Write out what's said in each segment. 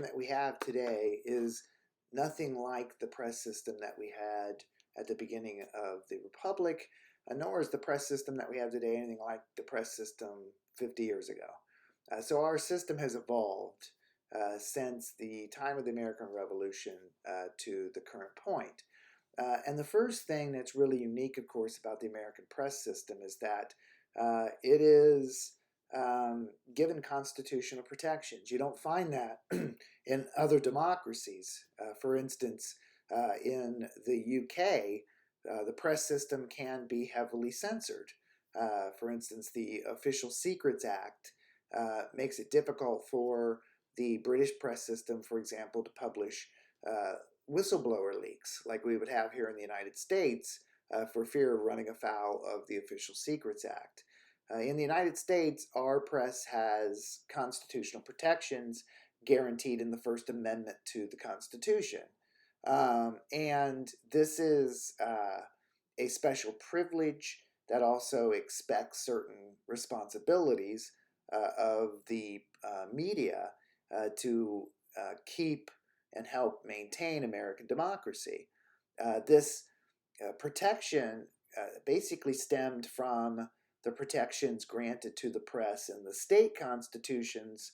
system that we have today is nothing like the press system that we had at the beginning of the Republic, nor is the press system that we have today anything like the press system 50 years ago. So our system has evolved since the time of the American Revolution to the current point. And the first thing that's really unique, of course, about the American press system is that it is given constitutional protections. You don't find that in other democracies. For instance, in the UK, the press system can be heavily censored. For instance, the Official Secrets Act makes it difficult for the British press system, for example, to publish whistleblower leaks like we would have here in the United States for fear of running afoul of the Official Secrets Act. In the United States, our press has constitutional protections guaranteed in the First Amendment to the Constitution. And this is a special privilege that also expects certain responsibilities of the media to keep and help maintain American democracy. This protection basically stemmed from the protections granted to the press in the state constitutions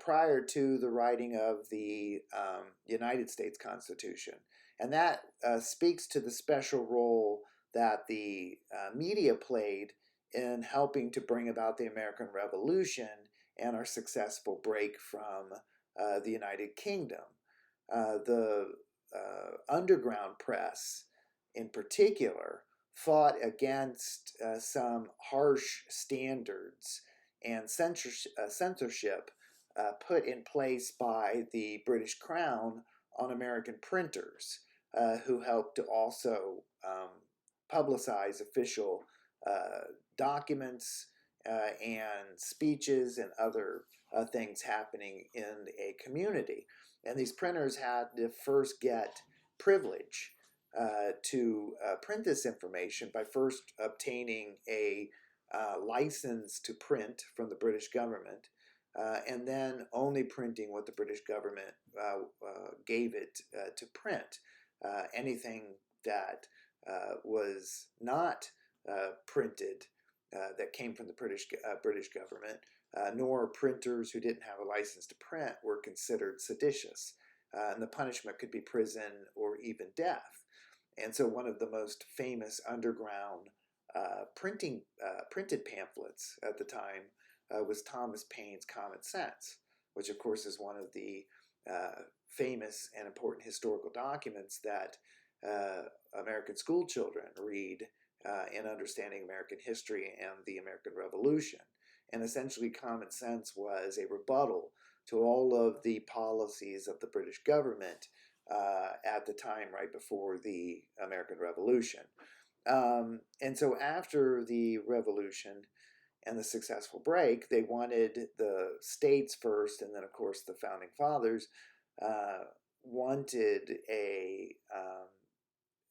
prior to the writing of the United States Constitution. And that speaks to the special role that the media played in helping to bring about the American Revolution and our successful break from the United Kingdom. The underground press, in particular, fought against some harsh standards and censorship put in place by the British Crown on American printers, who helped to also publicize official documents and speeches and other things happening in a community. And these printers had to first get privilege to print this information by first obtaining a license to print from the British government, and then only printing what the British government gave it to print. Anything that was not printed that came from the British government, nor printers who didn't have a license to print were considered seditious. And the punishment could be prison or even death. And so one of the most famous underground printed pamphlets at the time was Thomas Paine's Common Sense, which of course is one of the famous and important historical documents that American school children read in understanding American history and the American Revolution. And essentially, Common Sense was a rebuttal to all of the policies of the British government at the time right before the American Revolution. And so after the Revolution and the successful break, they wanted the states first, and then, of course, the Founding Fathers wanted a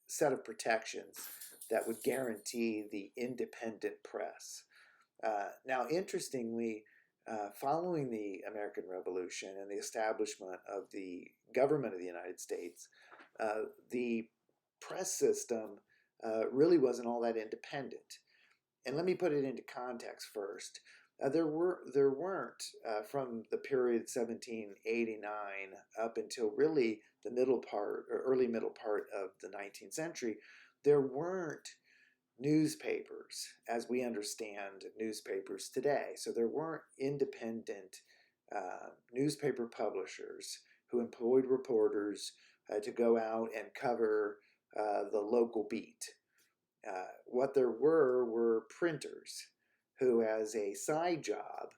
set of protections that would guarantee the independent press. Now, interestingly, following the American Revolution and the establishment of the government of the United States, the press system really wasn't all that independent. And let me put it into context first. There weren't from the period 1789 up until really the middle part or early middle part of the 19th century, there weren't newspapers as we understand newspapers today. So there weren't independent newspaper publishers who employed reporters to go out and cover the local beat. What there were printers who, as a side job,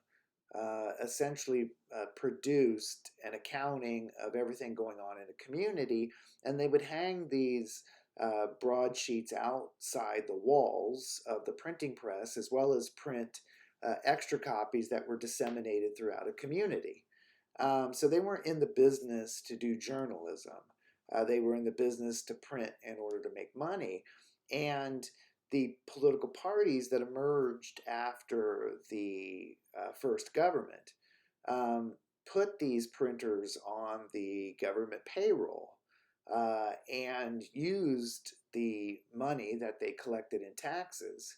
essentially produced an accounting of everything going on in a community, and they would hang these broadsheets outside the walls of the printing press, as well as print extra copies that were disseminated throughout a community. So they weren't in the business to do journalism. They were in the business to print in order to make money. And the political parties that emerged after the first government put these printers on the government payroll and used the money that they collected in taxes.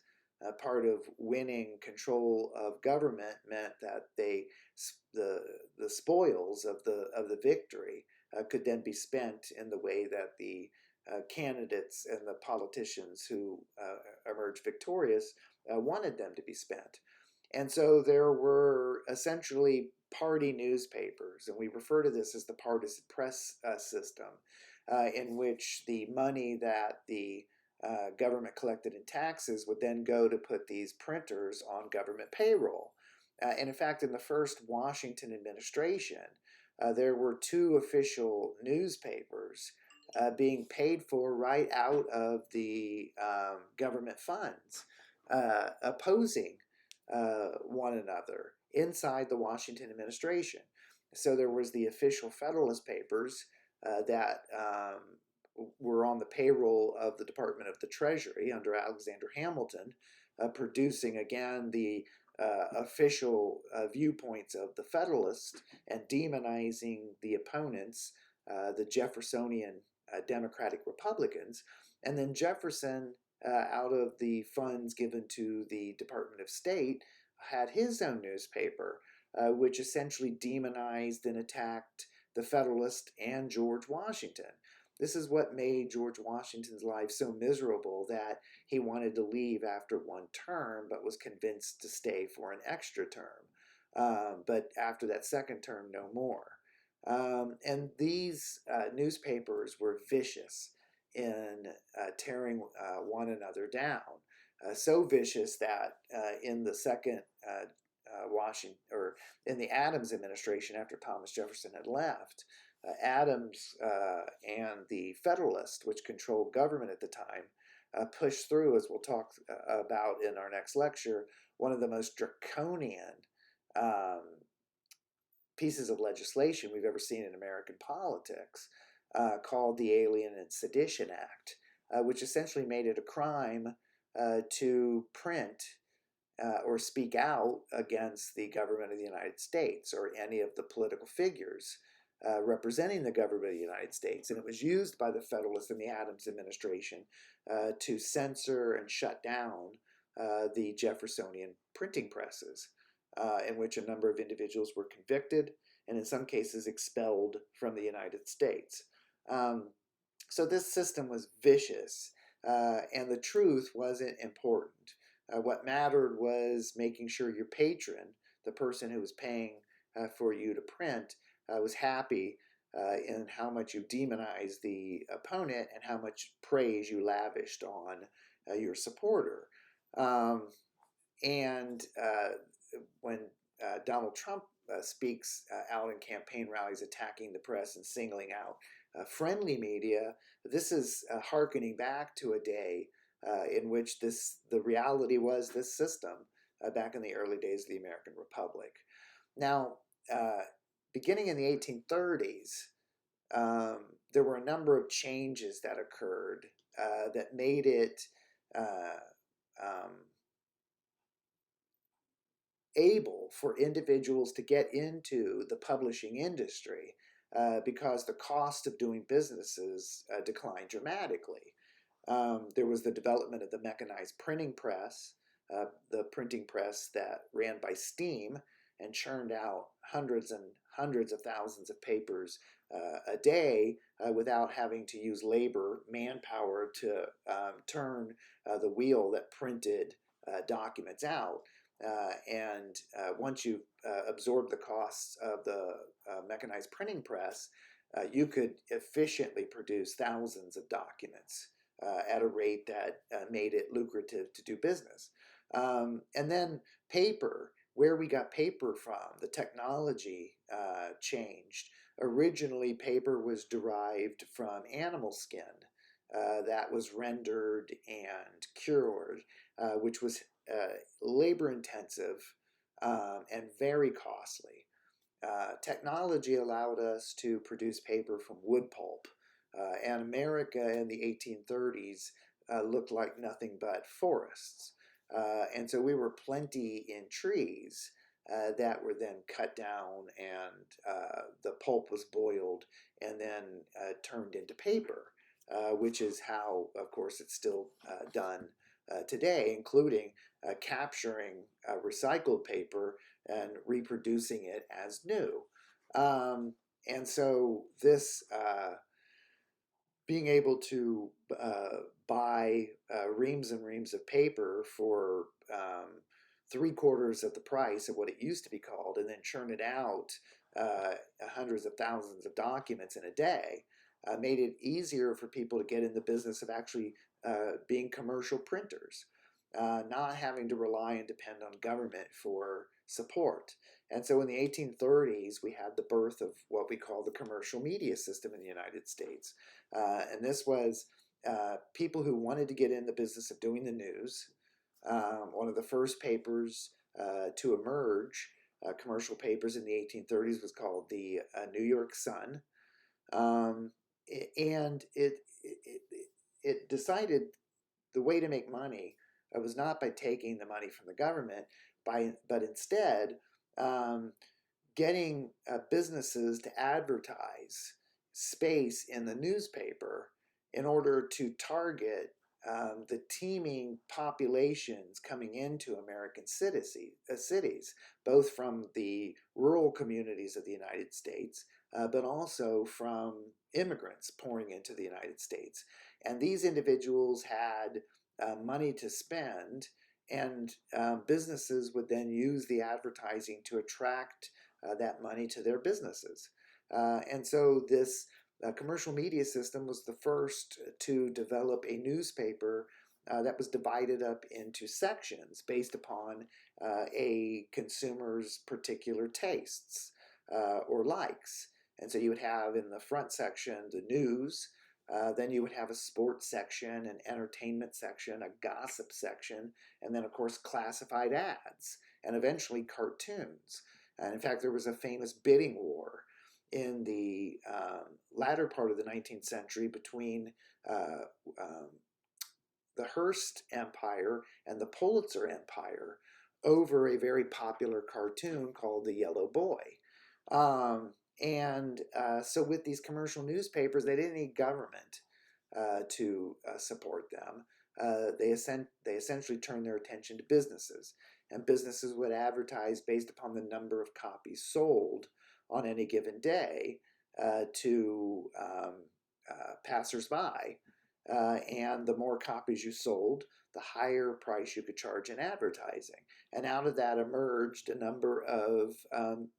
Part of winning control of government meant that the the spoils of the victory could then be spent in the way that the candidates and the politicians who emerged victorious wanted them to be spent. And so there were essentially party newspapers, and we refer to this as the partisan press system, in which the money that the government collected in taxes would then go to put these printers on government payroll. And in fact, in the first Washington administration, there were two official newspapers being paid for right out of the government funds, opposing one another inside the Washington administration. So there was the official Federalist Papers that were on the payroll of the Department of the Treasury under Alexander Hamilton, producing again the official viewpoints of the Federalists and demonizing the opponents, the Jeffersonian Democratic Republicans. And then Jefferson, out of the funds given to the Department of State, had his own newspaper, which essentially demonized and attacked the Federalist and George Washington. This is what made George Washington's life so miserable that he wanted to leave after one term, but was convinced to stay for an extra term. But after that second term, no more. And these newspapers were vicious in tearing one another down. So vicious that in the second Washington, or in the Adams administration, after Thomas Jefferson had left, Adams and the Federalists, which controlled government at the time, pushed through, as we'll talk about in our next lecture, one of the most draconian pieces of legislation we've ever seen in American politics, called the Alien and Sedition Act, which essentially made it a crime to print or speak out against the government of the United States or any of the political figures representing the government of the United States. And it was used by the Federalists and the Adams administration to censor and shut down the Jeffersonian printing presses, in which a number of individuals were convicted and in some cases expelled from the United States. So this system was vicious, and the truth wasn't important. What mattered was making sure your patron, the person who was paying for you to print, was happy in how much you demonized the opponent and how much praise you lavished on your supporter. And when Donald Trump speaks out in campaign rallies attacking the press and singling out friendly media, this is hearkening back to a day in which the reality was this system back in the early days of the American Republic. Now, beginning in the 1830s, there were a number of changes that occurred that made it able for individuals to get into the publishing industry because the cost of doing businesses declined dramatically. There was the development of the mechanized printing press, the printing press that ran by steam and churned out hundreds and hundreds of thousands of papers a day without having to use labor, manpower to turn the wheel that printed documents out. And once you absorb the costs of the mechanized printing press, you could efficiently produce thousands of documents at a rate that made it lucrative to do business. And then paper, where we got paper from, the technology changed. Originally, paper was derived from animal skin that was rendered and cured, which was labor intensive and very costly. Technology allowed us to produce paper from wood pulp, and America in the 1830s looked like nothing but forests. And so we were plenty in trees, that were then cut down, and the pulp was boiled and then turned into paper, which is how, of course, it's still done today, including capturing recycled paper and reproducing it as new. And so this being able to buy reams and reams of paper for 3/4 of the price of what it used to be called, and then churn it out hundreds of thousands of documents in a day, made it easier for people to get in the business of actually being commercial printers, not having to rely and depend on government for support. And so in the 1830s, we had the birth of what we call the commercial media system in the United States. And this was people who wanted to get in the business of doing the news. One of the first papers to emerge, commercial papers in the 1830s, was called the New York Sun. And it decided the way to make money was not by taking the money from the government, but instead getting businesses to advertise space in the newspaper in order to target the teeming populations coming into American cities, both from the rural communities of the United States, but also from immigrants pouring into the United States. And these individuals had money to spend, and businesses would then use the advertising to attract that money to their businesses. And so this commercial media system was the first to develop a newspaper that was divided up into sections based upon a consumer's particular tastes or likes. And so you would have in the front section the news, then you would have a sports section, an entertainment section, a gossip section, and then, of course, classified ads, and eventually cartoons. And in fact, there was a famous bidding war in the latter part of the 19th century between the Hearst Empire and the Pulitzer Empire over a very popular cartoon called The Yellow Boy. So with these commercial newspapers, they didn't need government to support them. They essentially turned their attention to businesses, and businesses would advertise based upon the number of copies sold on any given day to passersby. And the more copies you sold, the higher price you could charge in advertising. And out of that emerged a number of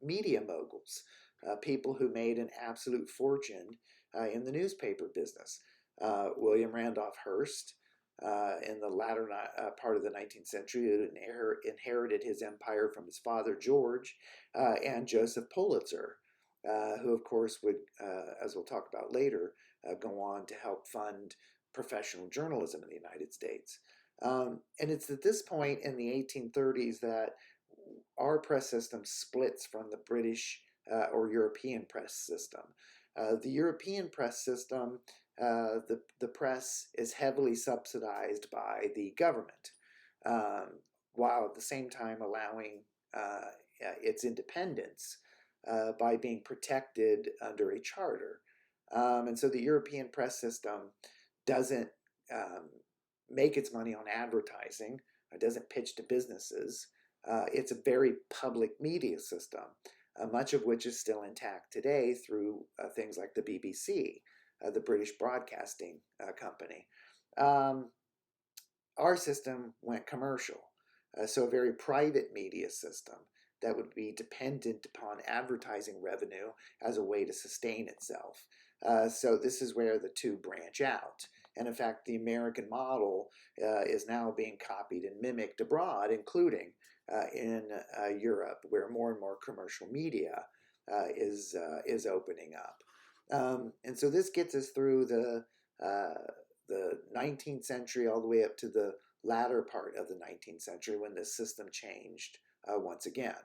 media moguls, people who made an absolute fortune in the newspaper business. William Randolph Hearst, in the latter part of the 19th century, inherited his empire from his father George, and Joseph Pulitzer, who of course would, as we'll talk about later, go on to help fund professional journalism in the United States. And it's at this point in the 1830s that our press system splits from the British or European press system. The European press system, the press is heavily subsidized by the government, while at the same time allowing its independence by being protected under a charter. And so the European press system doesn't make its money on advertising, it doesn't pitch to businesses. It's a very public media system, much of which is still intact today through things like the BBC, the British Broadcasting Company. Our system went commercial, so a very private media system that would be dependent upon advertising revenue as a way to sustain itself. So this is where the two branch out. And in fact, the American model is now being copied and mimicked abroad, including in Europe, where more and more commercial media is opening up. And so this gets us through the 19th century all the way up to the latter part of the 19th century when this system changed once again.